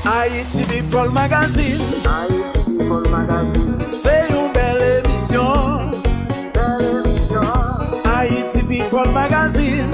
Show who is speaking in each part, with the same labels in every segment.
Speaker 1: Haïti People Magazine. C'est une belle émission. Haïti People Magazine.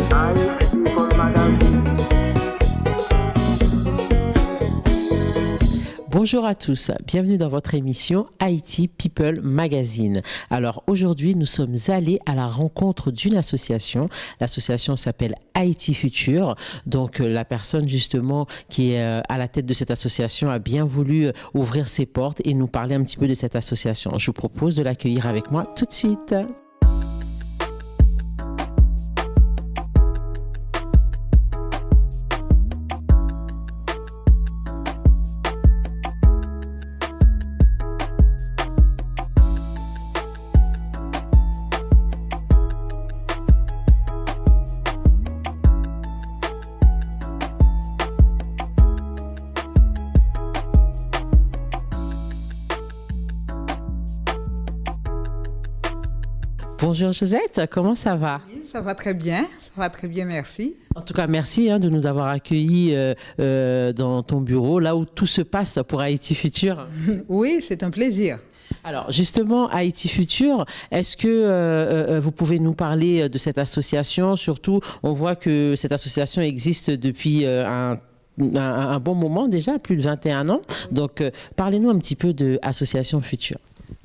Speaker 2: Bonjour à tous, bienvenue dans votre émission Haïti People Magazine. Alors aujourd'hui, nous sommes allés à la rencontre d'une association. L'association s'appelle Haïti Futur. Donc la personne justement qui est à la tête de cette association a bien voulu ouvrir ses portes et nous parler un petit peu de cette association. Je vous propose de l'accueillir avec moi tout de suite. Bonjour Josette, comment ça va?
Speaker 3: Oui, ça va très bien, merci.
Speaker 2: En tout cas, merci de nous avoir accueillis dans ton bureau, là où tout se passe pour Haïti Futur.
Speaker 3: Oui, c'est un plaisir.
Speaker 2: Alors justement, Haïti Futur, est-ce que vous pouvez nous parler de cette association? Surtout, on voit que cette association existe depuis un bon moment déjà, plus de 21 ans. Donc, parlez-nous un petit peu de Association Futur.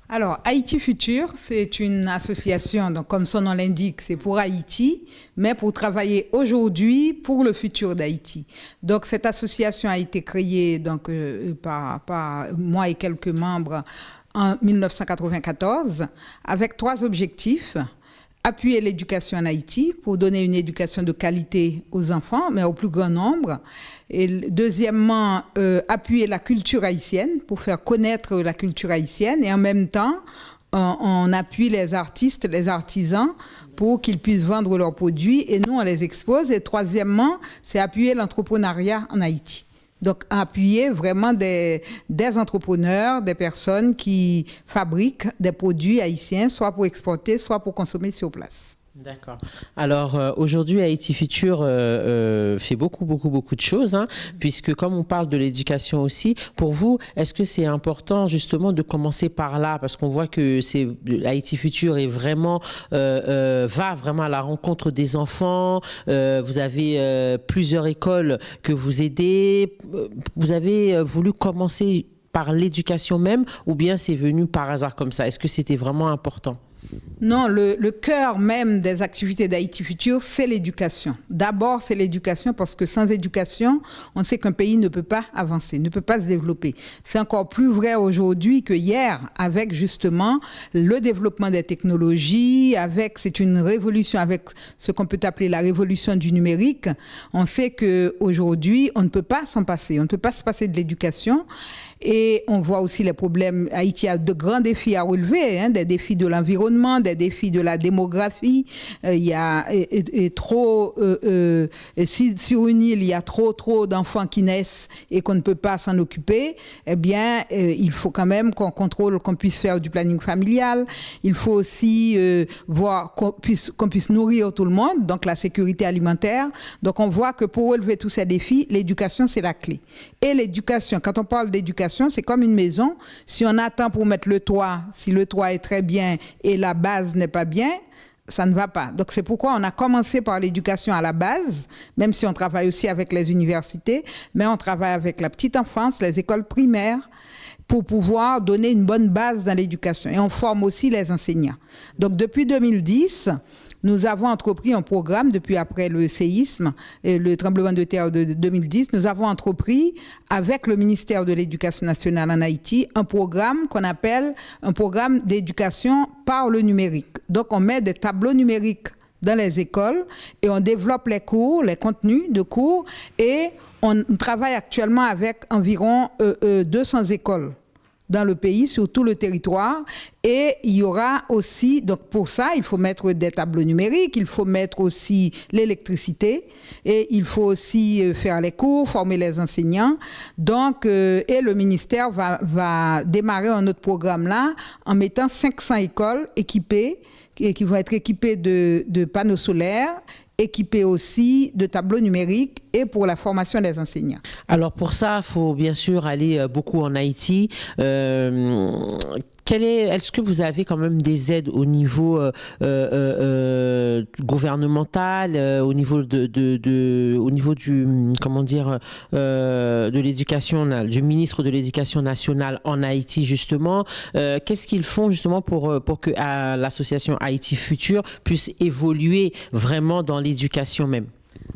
Speaker 3: Alors, Haïti Futur, c'est une association, donc comme son nom l'indique, c'est pour Haïti, mais pour travailler aujourd'hui pour le futur d'Haïti. Donc, cette association a été créée donc, par moi et quelques membres en 1994 avec 3 objectifs. Appuyer l'éducation en Haïti pour donner une éducation de qualité aux enfants, mais au plus grand nombre. Et deuxièmement, appuyer la culture haïtienne pour faire connaître la culture haïtienne. Et en même temps, on appuie les artistes, les artisans pour qu'ils puissent vendre leurs produits et nous, on les expose. Et troisièmement, c'est appuyer l'entrepreneuriat en Haïti. Donc, appuyer vraiment des entrepreneurs, des personnes qui fabriquent des produits haïtiens, soit pour exporter, soit pour consommer sur place.
Speaker 2: D'accord. Alors aujourd'hui, Haïti Futur fait beaucoup de choses, puisque comme on parle de l'éducation aussi, pour vous, est-ce que c'est important justement de commencer par là, parce qu'on voit que Haïti Futur est vraiment va vraiment à la rencontre des enfants. Vous avez plusieurs écoles que vous aidez. Vous avez voulu commencer par l'éducation même, ou bien c'est venu par hasard comme ça? Est-ce que c'était vraiment important?
Speaker 3: Non, le cœur même des activités d'Haïti Futur, c'est l'éducation. D'abord, c'est l'éducation parce que sans éducation, on sait qu'un pays ne peut pas avancer, ne peut pas se développer. C'est encore plus vrai aujourd'hui que hier, avec justement le développement des technologies, c'est une révolution, avec ce qu'on peut appeler la révolution du numérique. On sait qu'aujourd'hui, on ne peut pas s'en passer, on ne peut pas se passer de l'éducation. Et on voit aussi les problèmes. Haïti a de grands défis à relever, des défis de l'environnement, des défis de la démographie. Il y a sur une île, il y a trop d'enfants qui naissent et qu'on ne peut pas s'en occuper. Eh bien, il faut quand même qu'on contrôle, qu'on puisse faire du planning familial. Il faut aussi voir qu'on puisse nourrir tout le monde, donc la sécurité alimentaire. Donc on voit que pour relever tous ces défis, l'éducation, c'est la clé. Et l'éducation, quand on parle d'éducation, c'est comme une maison. Si on attend pour mettre le toit, si le toit est très bien et la base n'est pas bien, ça ne va pas. Donc c'est pourquoi on a commencé par l'éducation à la base, même si on travaille aussi avec les universités, mais on travaille avec la petite enfance, les écoles primaires, pour pouvoir donner une bonne base dans l'éducation. Et on forme aussi les enseignants. Donc depuis 2010, nous avons entrepris un programme, depuis après le séisme et le tremblement de terre de 2010, nous avons entrepris avec le ministère de l'Éducation nationale en Haïti un programme qu'on appelle un programme d'éducation par le numérique. Donc on met des tableaux numériques dans les écoles et on développe les cours, les contenus de cours et on travaille actuellement avec environ 200 écoles dans le pays, sur tout le territoire. Et il y aura aussi, donc pour ça, il faut mettre des tableaux numériques, il faut mettre aussi l'électricité, et il faut aussi faire les cours, former les enseignants. Donc, et le ministère va démarrer un autre programme là en mettant 500 écoles équipées, qui vont être équipées de panneaux solaires, équipés aussi de tableaux numériques et pour la formation des enseignants.
Speaker 2: Alors pour ça, il faut bien sûr aller beaucoup en Haïti. Est-ce que vous avez quand même des aides au niveau gouvernemental, au niveau au niveau du de l'éducation, du ministre de l'Éducation nationale en Haïti justement? Qu'est-ce qu'ils font justement pour que l'association Haïti Futur puisse évoluer vraiment dans l'éducation même?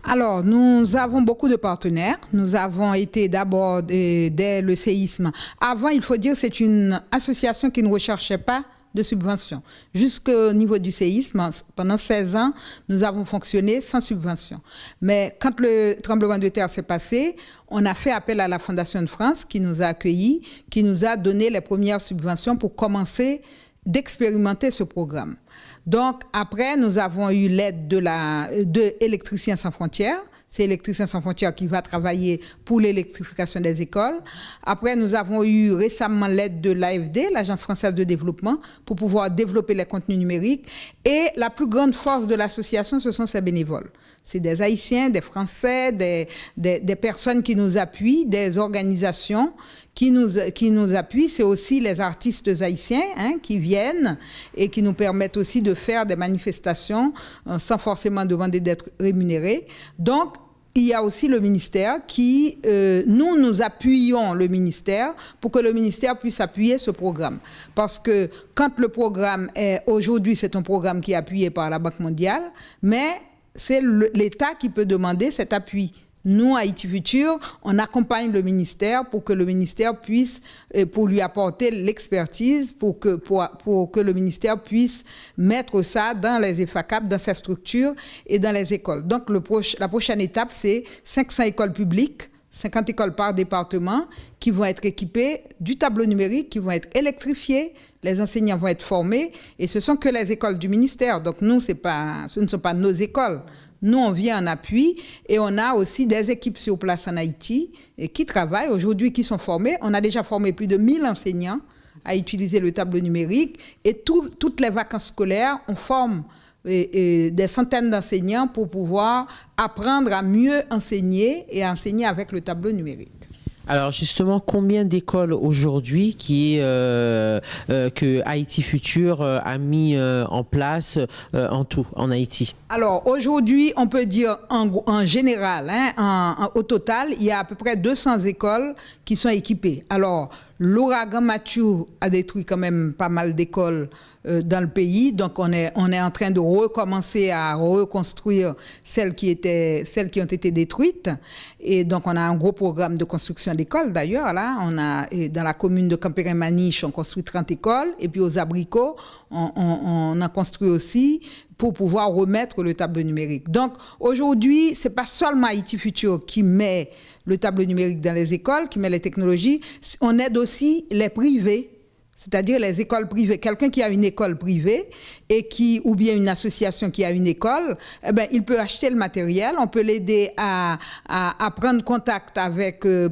Speaker 3: Alors, nous avons beaucoup de partenaires. Nous avons été d'abord, dès le séisme. Avant, il faut dire, c'est une association qui ne recherchait pas de subvention. Jusqu'au niveau du séisme, pendant 16 ans, nous avons fonctionné sans subvention. Mais quand le tremblement de terre s'est passé, on a fait appel à la Fondation de France qui nous a accueillis, qui nous a donné les premières subventions pour commencer d'expérimenter ce programme. Donc, après, nous avons eu l'aide de Électriciens sans frontières. C'est Électriciens sans frontières qui va travailler pour l'électrification des écoles. Après, nous avons eu récemment l'aide de l'AFD, l'Agence française de développement, pour pouvoir développer les contenus numériques. Et la plus grande force de l'association, ce sont ses bénévoles. C'est des Haïtiens, des Français, des personnes qui nous appuient, des organisations qui nous appuient. C'est aussi les artistes haïtiens qui viennent et qui nous permettent aussi de faire des manifestations sans forcément demander d'être rémunérés. Donc, il y a aussi le ministère qui, nous appuyons le ministère pour que le ministère puisse appuyer ce programme. Parce que quand le programme aujourd'hui, c'est un programme qui est appuyé par la Banque mondiale, mais c'est l'État qui peut demander cet appui. Nous, Haïti Futur, on accompagne le ministère pour que le ministère puisse, pour lui apporter l'expertise, pour que le ministère puisse mettre ça dans les EFACAP, dans ses structures et dans les écoles. Donc, la prochaine étape, c'est 500 écoles publiques, 50 écoles par département, qui vont être équipées du tableau numérique, qui vont être électrifiées. Les enseignants vont être formés et ce sont que les écoles du ministère. Donc, nous, ce ne sont pas nos écoles. Nous, on vient en appui et on a aussi des équipes sur place en Haïti qui travaillent aujourd'hui, qui sont formées. On a déjà formé plus de 1000 enseignants à utiliser le tableau numérique et toutes les vacances scolaires, on forme des centaines d'enseignants pour pouvoir apprendre à mieux enseigner et à enseigner avec le tableau numérique.
Speaker 2: Alors justement, combien d'écoles aujourd'hui que Haïti Futur a mis en place en tout en Haïti?
Speaker 3: Alors aujourd'hui, on peut dire en général, au total, il y a à peu près 200 écoles qui sont équipées. Alors l'ouragan Mathieu a détruit quand même pas mal d'écoles dans le pays, donc on est en train de recommencer à reconstruire celles qui ont été détruites. Et donc on a un gros programme de construction d'écoles d'ailleurs. Là, on a dans la commune de Campérin-Maniche, on construit 30 écoles, et puis aux Abricots, on a construit aussi pour pouvoir remettre le tableau numérique. Donc aujourd'hui, c'est pas seulement Haïti Futur qui met le tableau numérique dans les écoles, qui met les technologies, on aide aussi les privés, c'est-à-dire les écoles privées. Quelqu'un qui a une école privée ou bien une association qui a une école, il peut acheter le matériel, on peut l'aider à prendre contact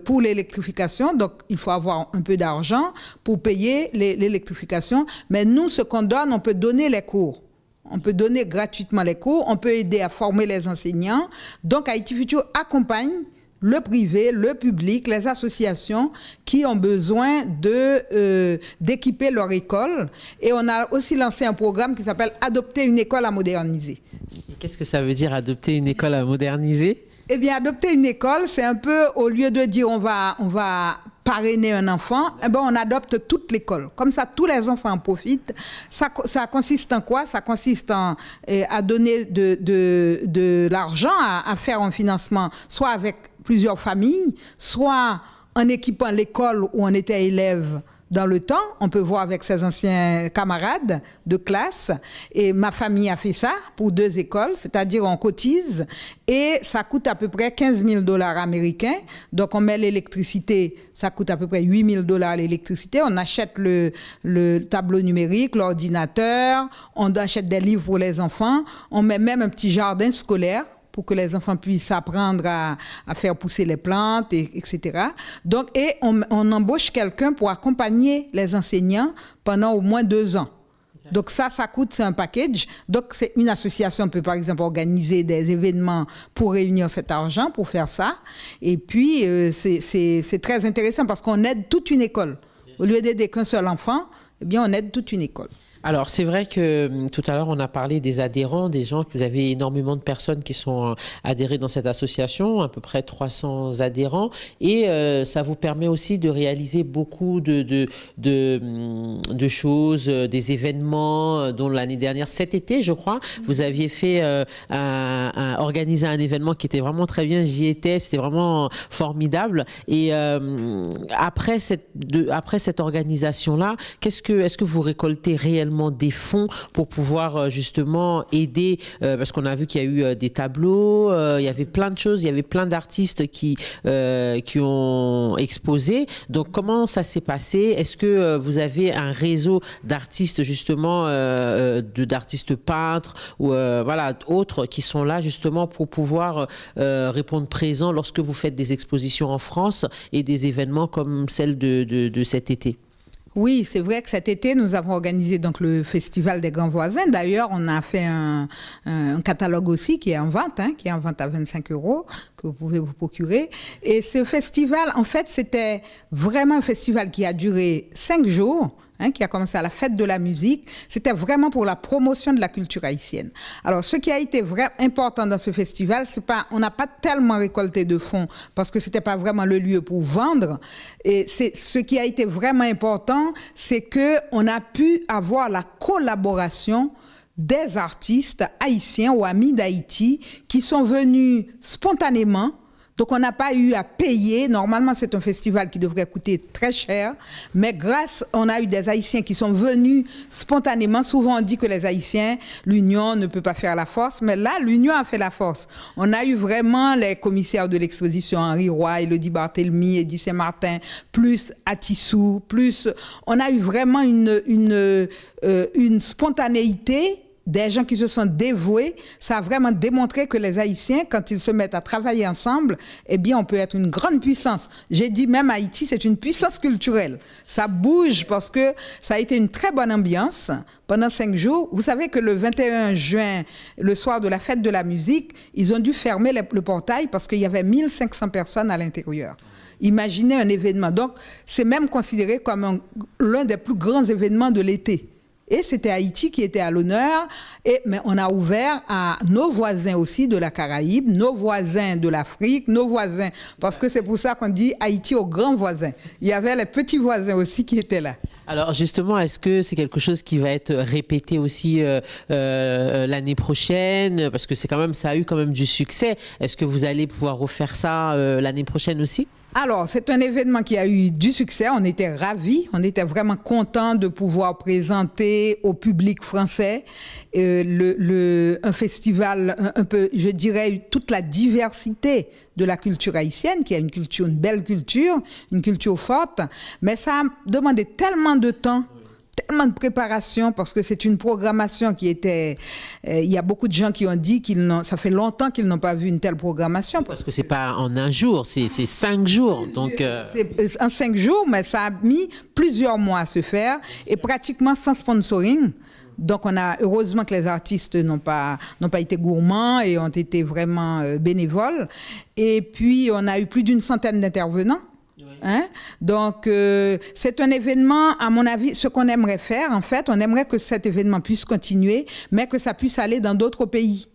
Speaker 3: pour l'électrification. Donc, il faut avoir un peu d'argent pour payer l'électrification. Mais nous, ce qu'on donne, on peut donner les cours. On peut donner gratuitement les cours, on peut aider à former les enseignants. Donc, Haïti Futur accompagne le privé, le public, les associations qui ont besoin d'équiper leur école. Et on a aussi lancé un programme qui s'appelle « Adopter une école à moderniser ».
Speaker 2: Qu'est-ce que ça veut dire, adopter une école à moderniser?
Speaker 3: Eh bien, adopter une école, c'est un peu, au lieu de dire on va parrainer un enfant, on adopte toute l'école. Comme ça, tous les enfants en profitent. Ça consiste en quoi? Ça consiste à donner de l'argent, à faire un financement, soit avec plusieurs familles, soit en équipant l'école où on était élève dans le temps, on peut voir avec ses anciens camarades de classe. Et ma famille a fait ça pour 2 écoles, c'est-à-dire on cotise et ça coûte à peu près 15 000 $ américains. Donc on met l'électricité, ça coûte à peu près 8 000 $ l'électricité. On achète le tableau numérique, l'ordinateur, on achète des livres pour les enfants, on met même un petit jardin scolaire pour que les enfants puissent apprendre à faire pousser les plantes, etc. Donc, et on embauche quelqu'un pour accompagner les enseignants pendant au moins 2 ans. Donc ça coûte, c'est un package. Donc c'est une association peut par exemple organiser des événements pour réunir cet argent, pour faire ça. Et puis c'est très intéressant parce qu'on aide toute une école. Au lieu d'aider qu'un seul enfant, eh bien on aide toute une école.
Speaker 2: Alors, c'est vrai que tout à l'heure, on a parlé des adhérents, des gens, que vous avez énormément de personnes qui sont adhérées dans cette association, à peu près 300 adhérents, et ça vous permet aussi de réaliser beaucoup de choses, des événements, dont l'année dernière, cet été, je crois, vous aviez fait organiser un événement qui était vraiment très bien, j'y étais, c'était vraiment formidable, et après cette organisation-là, est-ce que vous récoltez réellement des fonds pour pouvoir justement aider, parce qu'on a vu qu'il y a eu des tableaux, il y avait plein de choses, il y avait plein d'artistes qui ont exposé. Donc comment ça s'est passé? Est-ce que vous avez un réseau d'artistes justement, d'artistes peintres ou voilà, autres qui sont là justement pour pouvoir répondre présent lorsque vous faites des expositions en France et des événements comme celle de cet été?
Speaker 3: Oui, c'est vrai que cet été, nous avons organisé donc le Festival des Grands Voisins. D'ailleurs, on a fait un catalogue aussi qui est en vente, qui est en vente à 25 €, que vous pouvez vous procurer. Et ce festival, en fait, c'était vraiment un festival qui a duré 5 jours. Qui a commencé à la fête de la musique, c'était vraiment pour la promotion de la culture haïtienne. Alors, ce qui a été vraiment important dans ce festival, on n'a pas tellement récolté de fonds parce que c'était pas vraiment le lieu pour vendre. Et ce qui a été vraiment important, c'est que on a pu avoir la collaboration des artistes haïtiens ou amis d'Haïti qui sont venus spontanément. Donc, on n'a pas eu à payer. Normalement, c'est un festival qui devrait coûter très cher. Mais on a eu des Haïtiens qui sont venus spontanément. Souvent, on dit que les Haïtiens, l'union ne peut pas faire la force. Mais là, l'union a fait la force. On a eu vraiment les commissaires de l'exposition, Henri Roy, Elodie Barthélemy, Eddy Saint-Martin, plus Atissou, plus... On a eu vraiment une spontanéité, des gens qui se sont dévoués. Ça a vraiment démontré que les Haïtiens, quand ils se mettent à travailler ensemble, eh bien, on peut être une grande puissance. J'ai dit même Haïti, c'est une puissance culturelle. Ça bouge parce que ça a été une très bonne ambiance pendant 5 jours. Vous savez que le 21 juin, le soir de la fête de la musique, ils ont dû fermer le portail parce qu'il y avait 1500 personnes à l'intérieur. Imaginez un événement. Donc, c'est même considéré comme l'un des plus grands événements de l'été. Et c'était Haïti qui était à l'honneur, mais on a ouvert à nos voisins aussi de la Caraïbe, nos voisins de l'Afrique, nos voisins, parce que c'est pour ça qu'on dit Haïti aux grands voisins. Il y avait les petits voisins aussi qui étaient là.
Speaker 2: Alors justement, est-ce que c'est quelque chose qui va être répété aussi l'année prochaine? Parce que ça a eu quand même du succès. Est-ce que vous allez pouvoir refaire ça l'année prochaine aussi?
Speaker 3: Alors, c'est un événement qui a eu du succès. On était ravis. On était vraiment contents de pouvoir présenter au public français un festival, un peu, je dirais, toute la diversité de la culture haïtienne, qui est une belle culture, une culture forte. Mais ça a demandé tellement de temps, tellement de préparation, parce que c'est une programmation qui était... il y a beaucoup de gens qui ont dit ça fait longtemps qu'ils n'ont pas vu une telle programmation.
Speaker 2: Parce que c'est pas en un jour, c'est 5 jours. Donc
Speaker 3: c'est en 5 jours, mais ça a mis plusieurs mois à se faire, et pratiquement sans sponsoring. Donc, heureusement que les artistes n'ont pas été gourmands et ont été vraiment bénévoles. Et puis, on a eu plus d'une centaine d'intervenants. Donc, c'est un événement, à mon avis, ce qu'on aimerait faire, en fait, on aimerait que cet événement puisse continuer, mais que ça puisse aller dans d'autres pays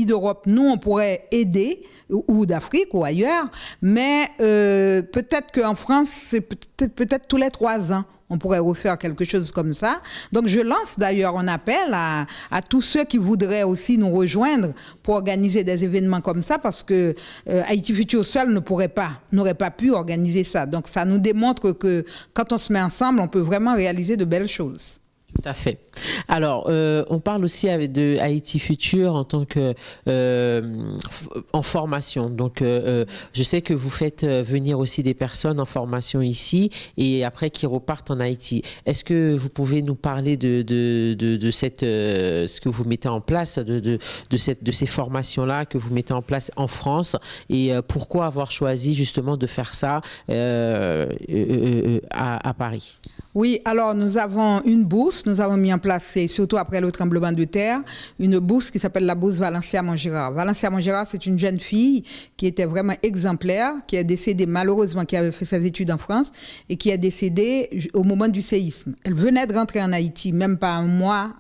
Speaker 3: d'Europe. Nous, on pourrait aider, ou d'Afrique, ou ailleurs, mais peut-être qu'en France, c'est peut-être tous les 3 ans On pourrait refaire quelque chose comme ça. Donc, je lance d'ailleurs un appel à tous ceux qui voudraient aussi nous rejoindre pour organiser des événements comme ça, parce que Haïti Futur seul n'aurait pas pu organiser ça. Donc, ça nous démontre que quand on se met ensemble, on peut vraiment réaliser de belles choses.
Speaker 2: Tout à fait. Alors, on parle aussi de Haïti Futur en tant que en formation. Donc, je sais que vous faites venir aussi des personnes en formation ici et après qui repartent en Haïti. Est-ce que vous pouvez nous parler de cette ce que vous mettez en place, de ces formations-là que vous mettez en place en France et pourquoi avoir choisi justement de faire ça à Paris?
Speaker 3: Oui, alors nous avons une bourse, nous avons mis en place, et surtout après le tremblement de terre, une bourse qui s'appelle la bourse Valencia Montgérard. Valencia Montgérard, c'est une jeune fille qui était vraiment exemplaire, qui est décédée malheureusement, qui avait fait ses études en France et qui est décédée au moment du séisme. Elle venait de rentrer en Haïti, même pas un mois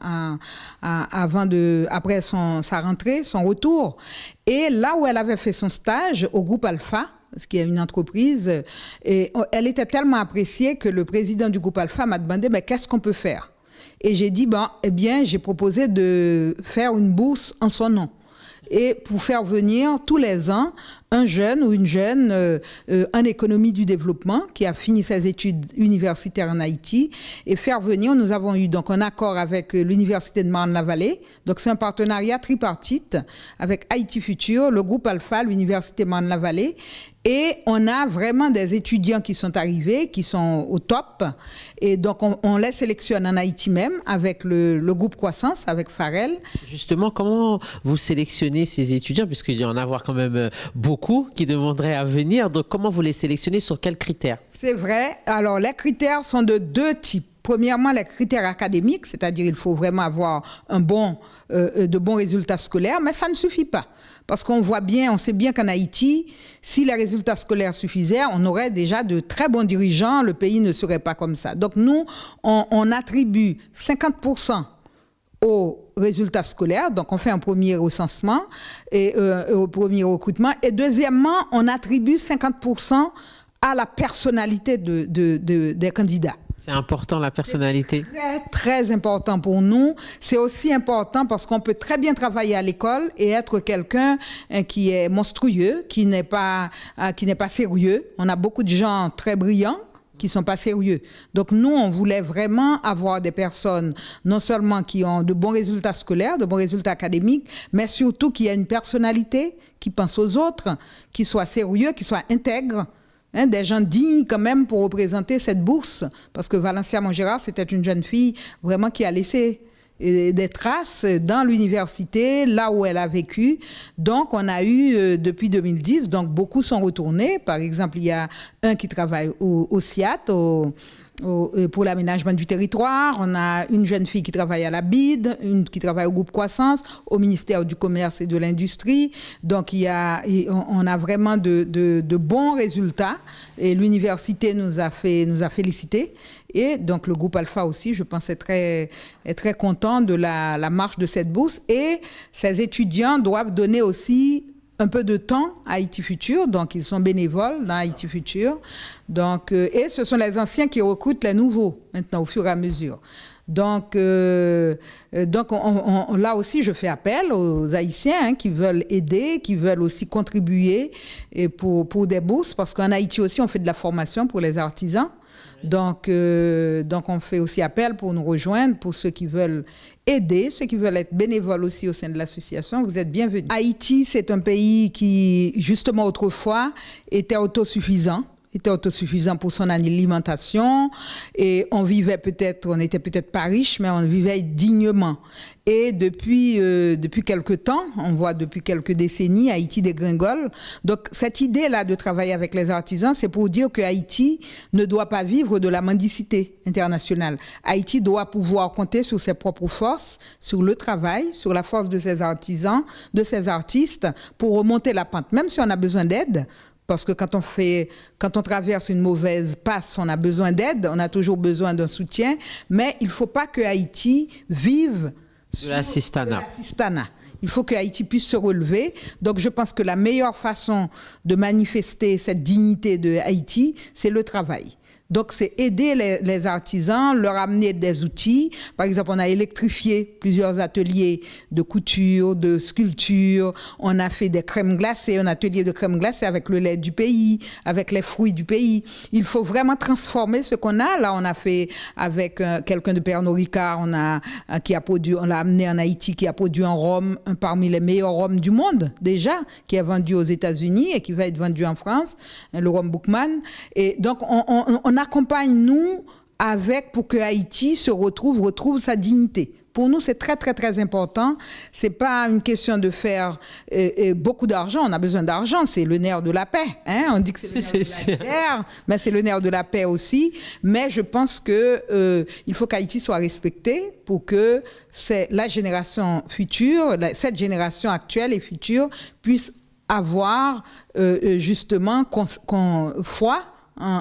Speaker 3: après sa rentrée, son retour. Et là où elle avait fait son stage au groupe Alpha, ce qui est une entreprise, et elle était tellement appréciée que le président du groupe Alpha m'a demandé mais qu'est-ce qu'on peut faire? Et j'ai dit j'ai proposé de faire une bourse en son nom et pour faire venir tous les ans un jeune ou une jeune en économie du développement qui a fini ses études universitaires en Haïti et faire venir, nous avons eu donc un accord avec l'université de Marne-la-Vallée, donc c'est un partenariat tripartite avec Haïti Futur, le groupe Alpha, l'université Marne-la-Vallée. Et on a vraiment des étudiants qui sont arrivés, qui sont au top. Et donc, on les sélectionne en Haïti même avec le groupe Croissance, avec Farel.
Speaker 2: Justement, comment vous sélectionnez ces étudiants? Puisqu'il y en a quand même beaucoup qui demanderaient à venir. Donc, comment vous les sélectionnez? Sur quels critères?
Speaker 3: C'est vrai. Alors, les critères sont de deux types. Premièrement, les critères académiques, c'est-à-dire il faut vraiment avoir de bons résultats scolaires, mais ça ne suffit pas. Parce qu'on sait bien qu'en Haïti, si les résultats scolaires suffisaient, on aurait déjà de très bons dirigeants, le pays ne serait pas comme ça. Donc nous, on attribue 50% aux résultats scolaires, donc on fait un premier recensement et au premier recrutement, et deuxièmement, on attribue 50% à la personnalité des candidats.
Speaker 2: C'est important, la personnalité.
Speaker 3: C'est très, très important pour nous. C'est aussi important parce qu'on peut très bien travailler à l'école et être quelqu'un qui est monstrueux, qui n'est pas sérieux. On a beaucoup de gens très brillants qui sont pas sérieux. Donc nous, on voulait vraiment avoir des personnes non seulement qui ont de bons résultats scolaires, de bons résultats académiques, mais surtout qui a une personnalité, qui pense aux autres, qui soit sérieux, qui soit intègre. Des gens dignes quand même pour représenter cette bourse, parce que Valencia Montgérard, c'était une jeune fille vraiment qui a laissé des traces dans l'université, là où elle a vécu. Donc, on a eu, depuis 2010, donc beaucoup sont retournés. Par exemple, il y a un qui travaille au SIAT, pour l'aménagement du territoire. On a une jeune fille qui travaille à la BID, une qui travaille au groupe Croissance, au ministère du Commerce et de l'Industrie. Donc, on a vraiment de bons résultats et l'université nous a félicité. Et donc, le groupe Alpha aussi, je pense, est très content de la marche de cette bourse. Et ces étudiants doivent donner aussi un peu de temps à Haïti Futur, donc ils sont bénévoles dans Haïti Futur. Donc, et ce sont les anciens qui recrutent les nouveaux maintenant au fur et à mesure. Donc là aussi, je fais appel aux Haïtiens qui veulent aider, qui veulent aussi contribuer et pour des bourses, parce qu'en Haïti aussi, on fait de la formation pour les artisans. Donc, on fait aussi appel pour nous rejoindre, pour ceux qui veulent aider, ceux qui veulent être bénévoles aussi au sein de l'association. Vous êtes bienvenus. Haïti, c'est un pays qui, justement, autrefois, était autosuffisant pour son alimentation et on était peut-être pas riche, mais on vivait dignement. Et depuis quelque temps, on voit depuis quelques décennies, Haïti dégringole. Donc, cette idée-là de travailler avec les artisans, c'est pour dire que Haïti ne doit pas vivre de la mendicité internationale. Haïti doit pouvoir compter sur ses propres forces, sur le travail, sur la force de ses artisans, de ses artistes, pour remonter la pente. Même si on a besoin d'aide, parce que quand on traverse une mauvaise passe, on a besoin d'aide, on a toujours besoin d'un soutien, mais il ne faut pas que Haïti vive
Speaker 2: de l'assistanat.
Speaker 3: Il faut que Haïti puisse se relever. Donc, je pense que la meilleure façon de manifester cette dignité de Haïti, c'est le travail. Donc, c'est aider les artisans, leur amener des outils. Par exemple, on a électrifié plusieurs ateliers de couture, de sculpture. On a fait des crèmes glacées, un atelier de crèmes glacées avec le lait du pays, avec les fruits du pays. Il faut vraiment transformer ce qu'on a. Là, on a fait avec quelqu'un de Pernod Ricard, on l'a amené en Haïti, qui a produit un rhum, parmi les meilleurs rhums du monde, déjà, qui est vendu aux États-Unis et qui va être vendu en France, le rhum Bookman. Et donc, on accompagne, nous, pour que Haïti retrouve sa dignité. Pour nous, c'est très, très, très important. C'est pas une question de faire beaucoup d'argent. On a besoin d'argent. C'est le nerf de la paix. Hein? On dit que c'est le nerf de la guerre, mais c'est le nerf de la paix aussi. Mais je pense que il faut qu'Haïti soit respecté pour que la génération future, cette génération actuelle et future, puisse avoir justement foi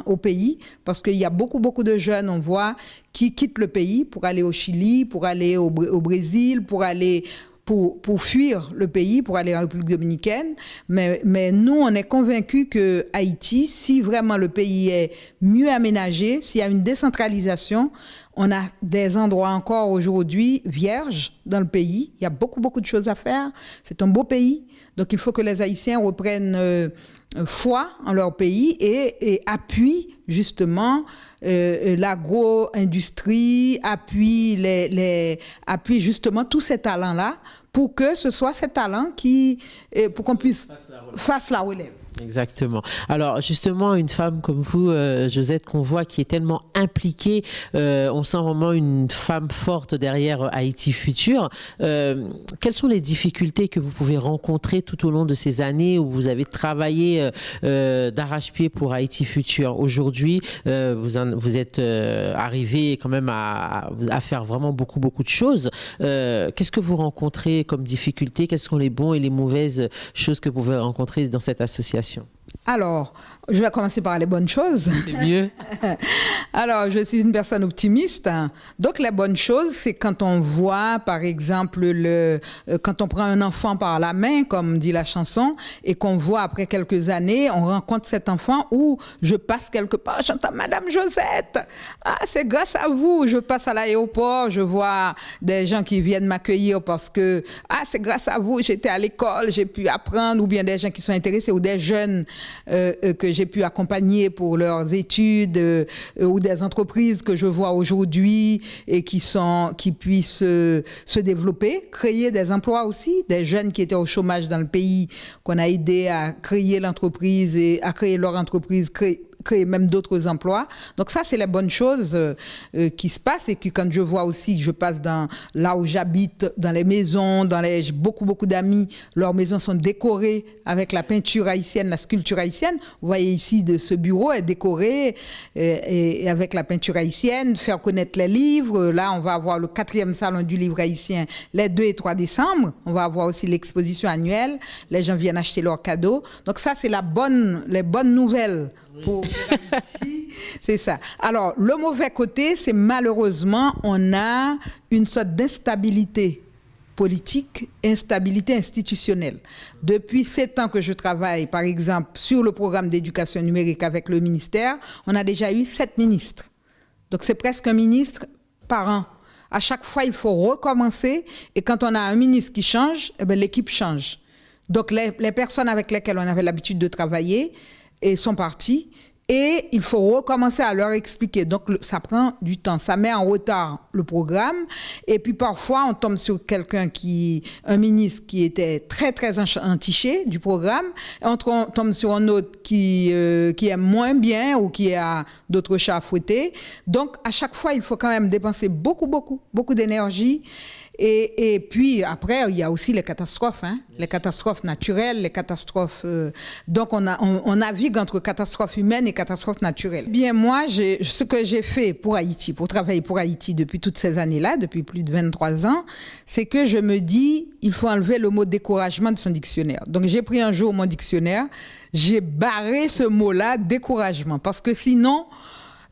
Speaker 3: au pays, parce qu'il y a beaucoup de jeunes, on voit, qui quittent le pays pour aller au Chili, pour aller au Brésil, pour fuir le pays, pour aller en République dominicaine. Mais nous, on est convaincus que Haïti, si vraiment le pays est mieux aménagé, s'il y a une décentralisation, on a des endroits encore aujourd'hui vierges dans le pays. Il y a beaucoup de choses à faire. C'est un beau pays. Donc, il faut que les Haïtiens reprennent foi en leur pays et appuient justement l'agro-industrie, appuient justement tous ces talents-là pour que ce soit ces talents pour qu'on puisse fasse la relève.
Speaker 2: Exactement. Alors justement, une femme comme vous, Josette, qu'on voit qui est tellement impliquée, on sent vraiment une femme forte derrière Haïti Futur. Quelles sont les difficultés que vous pouvez rencontrer tout au long de ces années où vous avez travaillé d'arrache-pied pour Haïti Futur? Aujourd'hui, vous êtes arrivé quand même à faire vraiment beaucoup de choses. Qu'est-ce que vous rencontrez comme difficultés? Quelles sont les bonnes et les mauvaises choses que vous pouvez rencontrer dans cette association?
Speaker 3: Alors, je vais commencer par les bonnes choses.
Speaker 2: C'est mieux.
Speaker 3: Alors, je suis une personne optimiste. Donc, les bonnes choses, c'est quand on voit, par exemple, quand on prend un enfant par la main, comme dit la chanson, et qu'on voit après quelques années, on rencontre cet enfant où je passe quelque part, j'entends Madame Josette. Ah, c'est grâce à vous. Je passe à l'aéroport, je vois des gens qui viennent m'accueillir parce que, c'est grâce à vous, j'étais à l'école, j'ai pu apprendre, ou bien des gens qui sont intéressés, ou des jeunes que j'ai pu accompagner pour leurs études, ou des entreprises que je vois aujourd'hui et qui puissent se développer, créer des emplois aussi, des jeunes qui étaient au chômage dans le pays, qu'on a aidé à créer l'entreprise et à créer leur entreprise, créer même d'autres emplois. Donc ça, c'est les bonnes choses qui se passent et que quand je vois aussi, je passe là où j'habite, dans les maisons, j'ai beaucoup d'amis, leurs maisons sont décorées avec la peinture haïtienne, la sculpture haïtienne. Vous voyez ici, ce bureau est décoré et avec la peinture haïtienne, faire connaître les livres. Là, on va avoir le 4e salon du livre haïtien les 2 et 3 décembre. On va avoir aussi l'exposition annuelle. Les gens viennent acheter leurs cadeaux. Donc ça, c'est les bonnes nouvelles. Pour Haïti, c'est ça. Alors, le mauvais côté, c'est malheureusement, on a une sorte d'instabilité politique, instabilité institutionnelle. Depuis 7 ans que je travaille, par exemple, sur le programme d'éducation numérique avec le ministère, on a déjà eu 7 ministres. Donc, c'est presque un ministre par an. À chaque fois, il faut recommencer. Et quand on a un ministre qui change, l'équipe change. Donc, les personnes avec lesquelles on avait l'habitude de travailler sont partis et il faut recommencer à leur expliquer. Donc, ça prend du temps. Ça met en retard le programme. Et puis, parfois, on tombe sur un ministre qui était très, très entiché du programme. Et on tombe sur un autre qui aime moins bien ou qui a d'autres chats à fouetter. Donc, à chaque fois, il faut quand même dépenser beaucoup d'énergie. Et puis après, il y a aussi les catastrophes, les catastrophes naturelles, les catastrophes. Donc on navigue entre catastrophes humaines et catastrophes naturelles. Bien moi, ce que j'ai fait pour Haïti, pour travailler pour Haïti depuis toutes ces années-là, depuis plus de 23 ans, c'est que je me dis, il faut enlever le mot découragement de son dictionnaire. Donc j'ai pris un jour mon dictionnaire, j'ai barré ce mot-là, découragement, parce que sinon,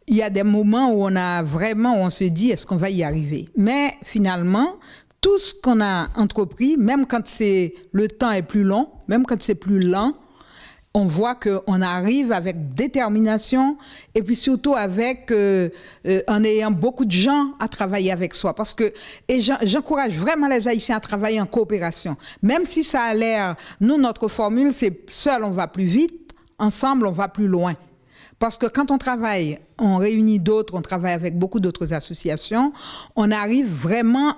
Speaker 3: il y a des moments où on se dit, est-ce qu'on va y arriver? Mais finalement, tout ce qu'on a entrepris, même quand le temps est plus long, même quand c'est plus lent, on voit qu'on arrive avec détermination et puis surtout en ayant beaucoup de gens à travailler avec soi. Et j'encourage vraiment les Haïtiens à travailler en coopération. Même si ça a l'air, nous, notre formule, c'est seul on va plus vite, ensemble on va plus loin. Parce que quand on travaille, on réunit d'autres, on travaille avec beaucoup d'autres associations, on arrive vraiment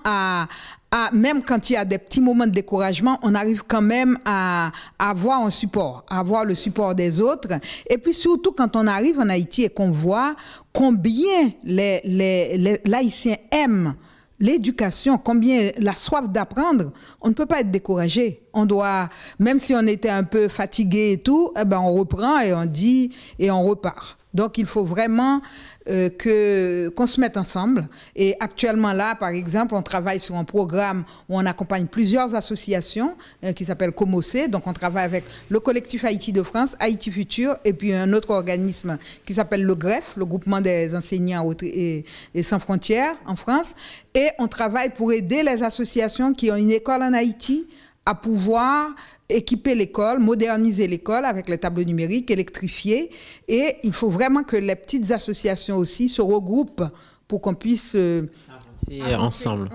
Speaker 3: même quand il y a des petits moments de découragement, on arrive quand même à avoir un support, à avoir le support des autres. Et puis surtout quand on arrive en Haïti et qu'on voit combien les Haïtiens aiment l'éducation, combien la soif d'apprendre, on ne peut pas être découragé. On doit, même si on était un peu fatigué et tout, on reprend et on dit et on repart. Donc il faut vraiment qu'on se mette ensemble. Et actuellement là, par exemple, on travaille sur un programme où on accompagne plusieurs associations qui s'appelle Comocé. Donc on travaille avec le collectif Haïti de France, Haïti Futur, et puis un autre organisme qui s'appelle le GREF, le groupement des enseignants et sans frontières en France. Et on travaille pour aider les associations qui ont une école en Haïti à pouvoir équiper l'école, moderniser l'école avec les tableaux numériques, électrifier. Et il faut vraiment que les petites associations aussi se regroupent pour qu'on puisse
Speaker 2: avancer ensemble.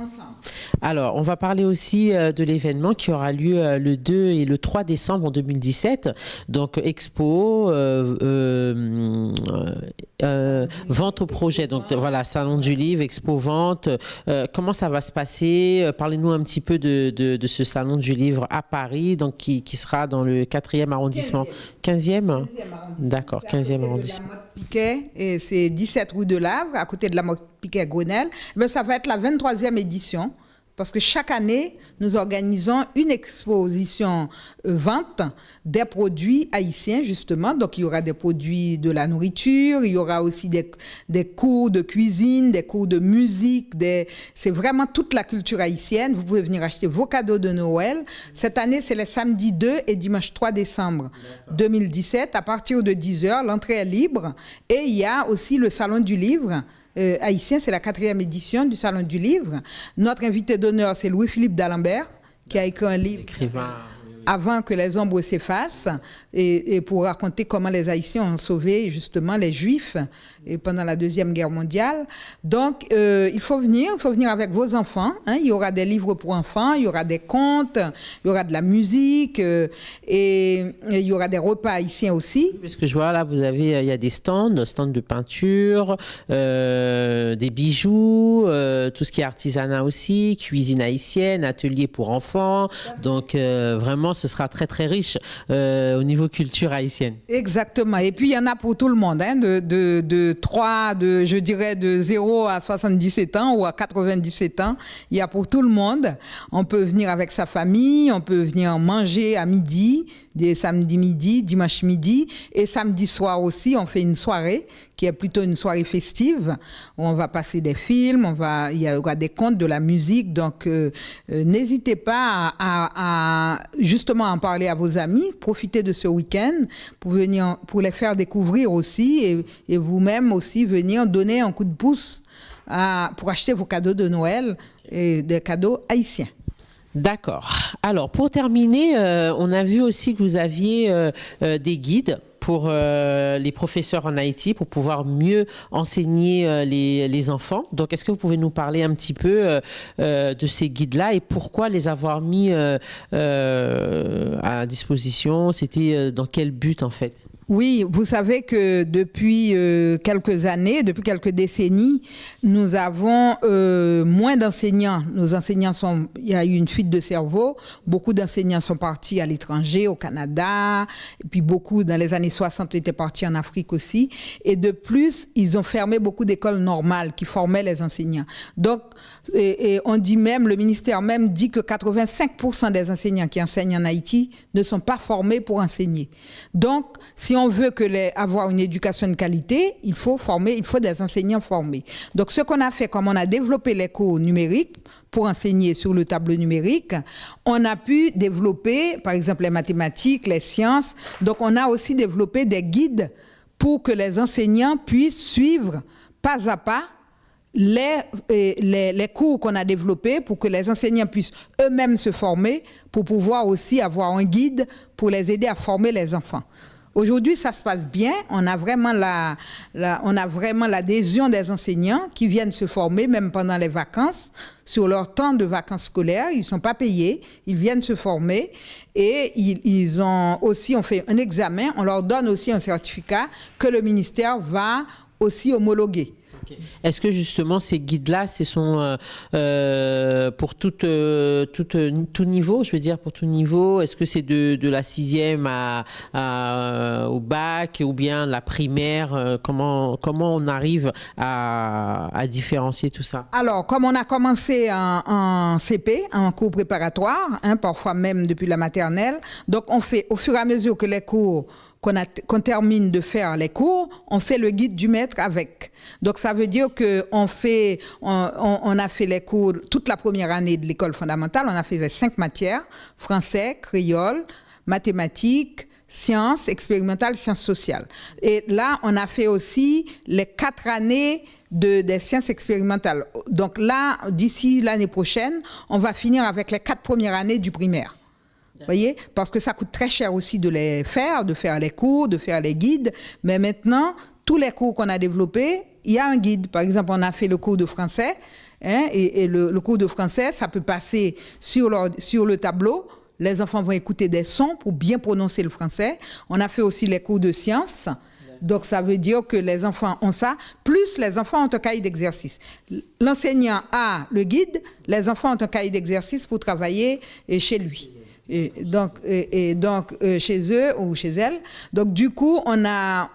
Speaker 2: Alors, on va parler aussi de l'événement qui aura lieu le 2 et le 3 décembre en 2017. Donc, expo, vente au projet. Donc, voilà, salon du livre, expo, vente. Comment ça va se passer? Parlez-nous un petit peu de ce salon du livre à Paris, donc qui sera dans le 4e arrondissement. 15e? D'accord, 15e arrondissement.
Speaker 3: La Motte Piquet, et c'est 17 rue de l'Avre, à côté de la Motte Piquet Grenelle. Mais ça va être la 23e édition. Parce que chaque année, nous organisons une exposition vente des produits haïtiens, justement. Donc, il y aura des produits de la nourriture, il y aura aussi des cours de cuisine, des cours de musique. C'est vraiment toute la culture haïtienne. Vous pouvez venir acheter vos cadeaux de Noël. Cette année, c'est les samedis 2 et dimanche 3 décembre 2017. À partir de 10h, l'entrée est libre. Et il y a aussi le salon du livre haïtien, c'est la 4e édition du Salon du Livre. Notre invité d'honneur, c'est Louis-Philippe d'Alembert, qui a écrit un livre avant que les ombres s'effacent, et pour raconter comment les Haïtiens ont sauvé justement les Juifs pendant la Deuxième Guerre mondiale. Donc, il faut venir avec vos enfants. Il y aura des livres pour enfants, il y aura des contes, il y aura de la musique, et il y aura des repas haïtiens aussi.
Speaker 2: Parce que je vois là, il y a des stands de peinture, des bijoux, tout ce qui est artisanat aussi, cuisine haïtienne, atelier pour enfants. Donc, vraiment, ce sera très, très riche au niveau culture haïtienne.
Speaker 3: Exactement. Et puis, il y en a pour tout le monde, je dirais de 0 à 77 ans ou à 97 ans. Il y a pour tout le monde. On peut venir avec sa famille, on peut venir manger à midi, des samedis midi, dimanche midi, et samedi soir aussi, on fait une soirée qui est plutôt une soirée festive où on va passer des films, il y aura des contes, de la musique. Donc, n'hésitez pas à justement en parler à vos amis. Profitez de ce week-end pour les faire découvrir aussi, et vous-même aussi venir donner un coup de pouce pour acheter vos cadeaux de Noël et des cadeaux haïtiens.
Speaker 2: D'accord. Alors, pour terminer, on a vu aussi que vous aviez des guides pour les professeurs en Haïti, pour pouvoir mieux enseigner les enfants. Donc, est-ce que vous pouvez nous parler un petit peu de ces guides-là et pourquoi les avoir mis à disposition? C'était dans quel but, en fait?
Speaker 3: Oui, vous savez que depuis quelques années, depuis quelques décennies, nous avons moins d'enseignants. Il y a eu une fuite de cerveau. Beaucoup d'enseignants sont partis à l'étranger, au Canada, et puis beaucoup, dans les années 60, étaient partis en Afrique aussi. Et de plus, ils ont fermé beaucoup d'écoles normales qui formaient les enseignants. Donc, et on dit même, le ministère même dit que 85% des enseignants qui enseignent en Haïti ne sont pas formés pour enseigner. Donc, si on veut avoir une éducation de qualité, il faut des enseignants formés. Donc, ce qu'on a fait, comme on a développé les cours numériques pour enseigner sur le tableau numérique, on a pu développer, par exemple, les mathématiques, les sciences. Donc, on a aussi développé des guides pour que les enseignants puissent suivre pas à pas les cours qu'on a développés, pour que les enseignants puissent eux-mêmes se former, pour pouvoir aussi avoir un guide pour les aider à former les enfants. Aujourd'hui, ça se passe bien. On a vraiment l'adhésion des enseignants qui viennent se former, même pendant les vacances, sur leur temps de vacances scolaires. Ils ne sont pas payés. Ils viennent se former et ils ont aussi, on fait un examen. On leur donne aussi un certificat que le ministère va aussi homologuer.
Speaker 2: Est-ce que justement ces guides-là, ce sont pour tout niveau, je veux dire pour tout niveau? Est-ce que c'est de la 6e au bac ou bien la primaire? Comment on arrive à différencier tout ça?
Speaker 3: Alors, comme on a commencé en CP, en cours préparatoire, parfois même depuis la maternelle, donc on fait au fur et à mesure que les cours qu'on termine de faire les cours, on fait le guide du maître avec. Donc ça veut dire que on a fait les cours toute la première année de l'école fondamentale. On a fait 5 matières: français, créole, mathématiques, sciences expérimentales, sciences sociales. Et là, on a fait aussi les 4 années des sciences expérimentales. Donc là, d'ici l'année prochaine, on va finir avec les 4 premières années du primaire. Vous voyez, parce que ça coûte très cher aussi de faire les cours, de faire les guides. Mais maintenant, tous les cours qu'on a développés, il y a un guide. Par exemple, on a fait le cours de français, et le cours de français, ça peut passer sur le tableau. Les enfants vont écouter des sons pour bien prononcer le français. On a fait aussi les cours de sciences. Donc, ça veut dire que les enfants ont ça, plus les enfants ont un cahier d'exercice. L'enseignant a le guide, les enfants ont un cahier d'exercice pour travailler chez lui. Et donc chez eux ou chez elles. Donc du coup, on a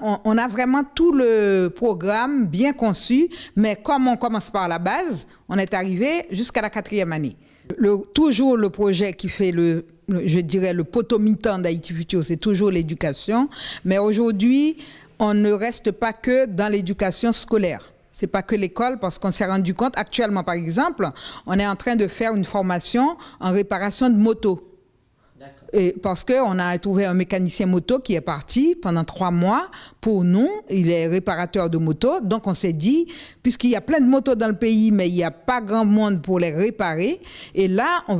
Speaker 3: vraiment tout le programme bien conçu, mais comme on commence par la base, on est arrivé jusqu'à la 4e année. Toujours le projet qui fait je dirais le potomitan d'Haïti Futur, c'est toujours l'éducation, mais aujourd'hui, on ne reste pas que dans l'éducation scolaire. C'est pas que l'école, parce qu'on s'est rendu compte, actuellement par exemple, on est en train de faire une formation en réparation de motos. Et parce qu'on a trouvé un mécanicien moto qui est parti pendant 3 mois pour nous. Il est réparateur de motos. Donc on s'est dit, puisqu'il y a plein de motos dans le pays, mais il n'y a pas grand monde pour les réparer. Et là, on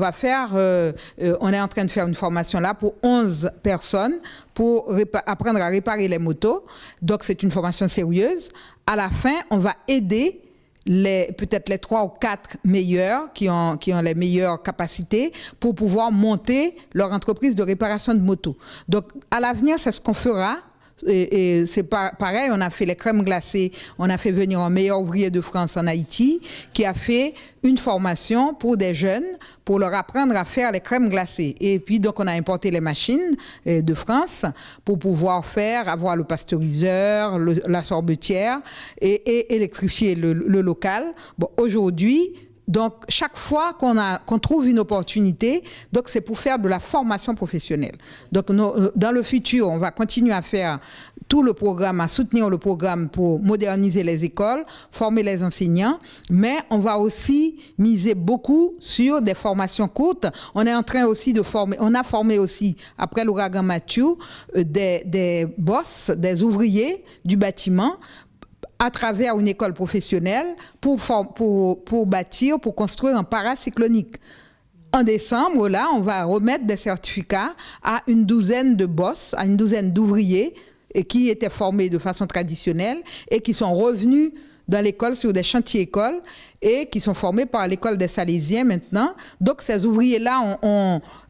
Speaker 3: est en train de faire une formation là pour 11 personnes pour apprendre à réparer les motos. Donc c'est une formation sérieuse. À la fin, on va aider peut-être les 3 ou 4 meilleurs qui ont les meilleures capacités pour pouvoir monter leur entreprise de réparation de motos. Donc, à l'avenir, c'est ce qu'on fera. Et c'est pareil, on a fait les crèmes glacées, on a fait venir un meilleur ouvrier de France en Haïti qui a fait une formation pour des jeunes pour leur apprendre à faire les crèmes glacées. Et puis donc on a importé les machines de France pour pouvoir avoir le pasteuriseur, la sorbetière et électrifier le local. Bon, aujourd'hui, donc, chaque fois qu'on trouve une opportunité, donc c'est pour faire de la formation professionnelle. Donc, dans le futur, on va continuer à faire tout le programme, à soutenir le programme pour moderniser les écoles, former les enseignants, mais on va aussi miser beaucoup sur des formations courtes. On est en train aussi on a formé aussi, après l'ouragan Mathieu, des boss, des ouvriers du bâtiment, à travers une école professionnelle pour bâtir, pour construire un paracyclonique. En décembre, là, on va remettre des certificats à une douzaine de boss, à une douzaine d'ouvriers qui étaient formés de façon traditionnelle et qui sont revenus dans l'école sur des chantiers écoles et qui sont formés par l'école des Salésiens maintenant. Donc, ces ouvriers-là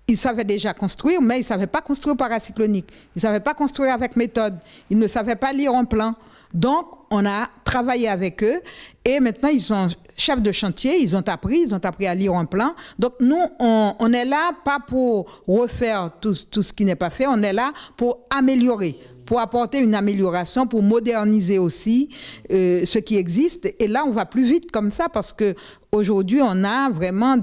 Speaker 3: ils savaient déjà construire, mais ils ne savaient pas construire paracyclonique. Ils ne savaient pas construire avec méthode. Ils ne savaient pas lire un plan. Donc, on a travaillé avec eux et maintenant, ils sont chefs de chantier, ils ont appris à lire un plan. Donc, nous, on est là pas pour refaire tout ce qui n'est pas fait, on est là pour améliorer, pour apporter une amélioration, pour moderniser aussi ce qui existe. Et là, on va plus vite comme ça parce que aujourd'hui, on a vraiment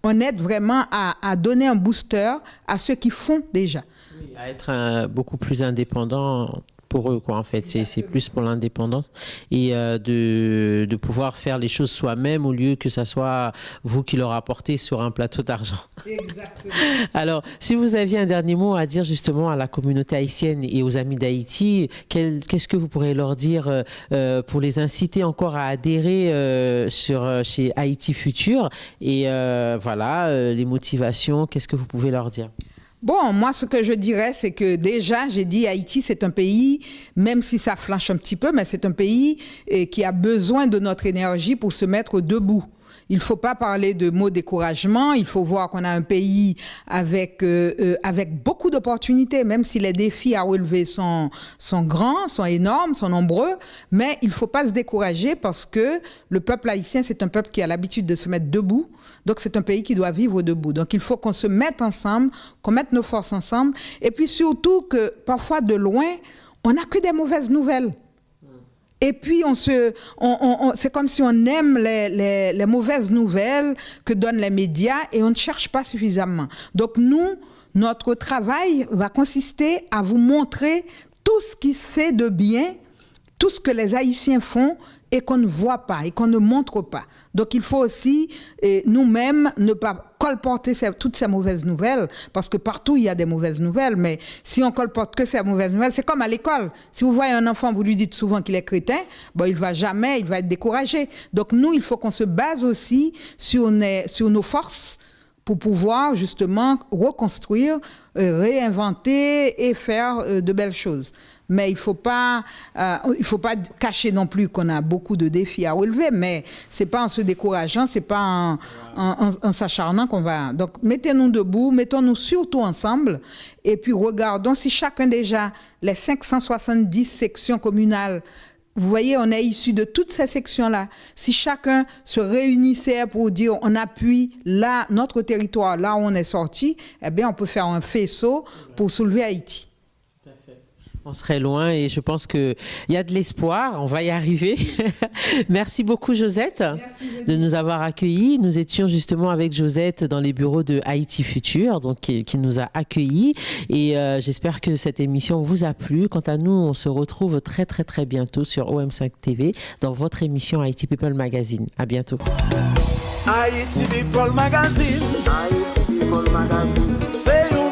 Speaker 3: on aide vraiment à donner un booster à ceux qui font déjà.
Speaker 2: Oui, à être beaucoup plus indépendant pour eux, quoi, en fait. C'est plus pour l'indépendance et de pouvoir faire les choses soi-même au lieu que ça soit vous qui leur apportez sur un plateau d'argent.
Speaker 3: Exactement.
Speaker 2: Alors, si vous aviez un dernier mot à dire justement à la communauté haïtienne et aux amis d'Haïti, qu'est-ce que vous pourrez leur dire pour les inciter encore à adhérer chez Haïti Futur et voilà, les motivations, qu'est-ce que vous pouvez leur dire?
Speaker 3: Bon, moi, ce que je dirais, c'est que déjà, j'ai dit, Haïti, c'est un pays, même si ça flanche un petit peu, mais c'est un pays qui a besoin de notre énergie pour se mettre debout. Il ne faut pas parler de mots découragement, il faut voir qu'on a un pays avec beaucoup d'opportunités, même si les défis à relever sont grands, sont énormes, sont nombreux, mais il ne faut pas se décourager parce que le peuple haïtien, c'est un peuple qui a l'habitude de se mettre debout, donc c'est un pays qui doit vivre debout. Donc il faut qu'on se mette ensemble, qu'on mette nos forces ensemble, et puis surtout que parfois de loin, on n'a que des mauvaises nouvelles. Et puis, c'est comme si on aime les mauvaises nouvelles que donnent les médias et on ne cherche pas suffisamment. Donc, notre travail va consister à vous montrer tout ce qui se fait de bien, tout ce que les Haïtiens font et qu'on ne voit pas et qu'on ne montre pas. Donc, il faut aussi, nous-mêmes, ne pas colporter toutes ces mauvaises nouvelles, parce que partout, il y a des mauvaises nouvelles, mais si on colporte que ces mauvaises nouvelles, c'est comme à l'école. Si vous voyez un enfant, vous lui dites souvent qu'il est crétin, bon, il va être découragé. Donc, nous, il faut qu'on se base aussi sur nos forces pour pouvoir, justement, reconstruire, réinventer et faire de belles choses. Mais il faut pas cacher non plus qu'on a beaucoup de défis à relever, mais c'est pas en se décourageant, c'est pas en s'acharnant qu'on va. Donc, mettez-nous debout, mettons-nous surtout ensemble, et puis regardons si chacun déjà, les 570 sections communales, vous voyez, on est issu de toutes ces sections-là. Si chacun se réunissait pour dire on appuie là, notre territoire, là où on est sorti, eh bien, on peut faire un faisceau pour soulever Haïti.
Speaker 2: On serait loin et je pense qu'il y a de l'espoir, on va y arriver. Merci beaucoup Josette de nous avoir accueillis. Nous étions justement avec Josette dans les bureaux de Haïti Futur, donc qui nous a accueillis et j'espère que cette émission vous a plu. Quant à nous, on se retrouve très très très bientôt sur OM5 TV dans votre émission Haïti People Magazine. À bientôt.
Speaker 1: Haïti People Magazine. Haïti People Magazine.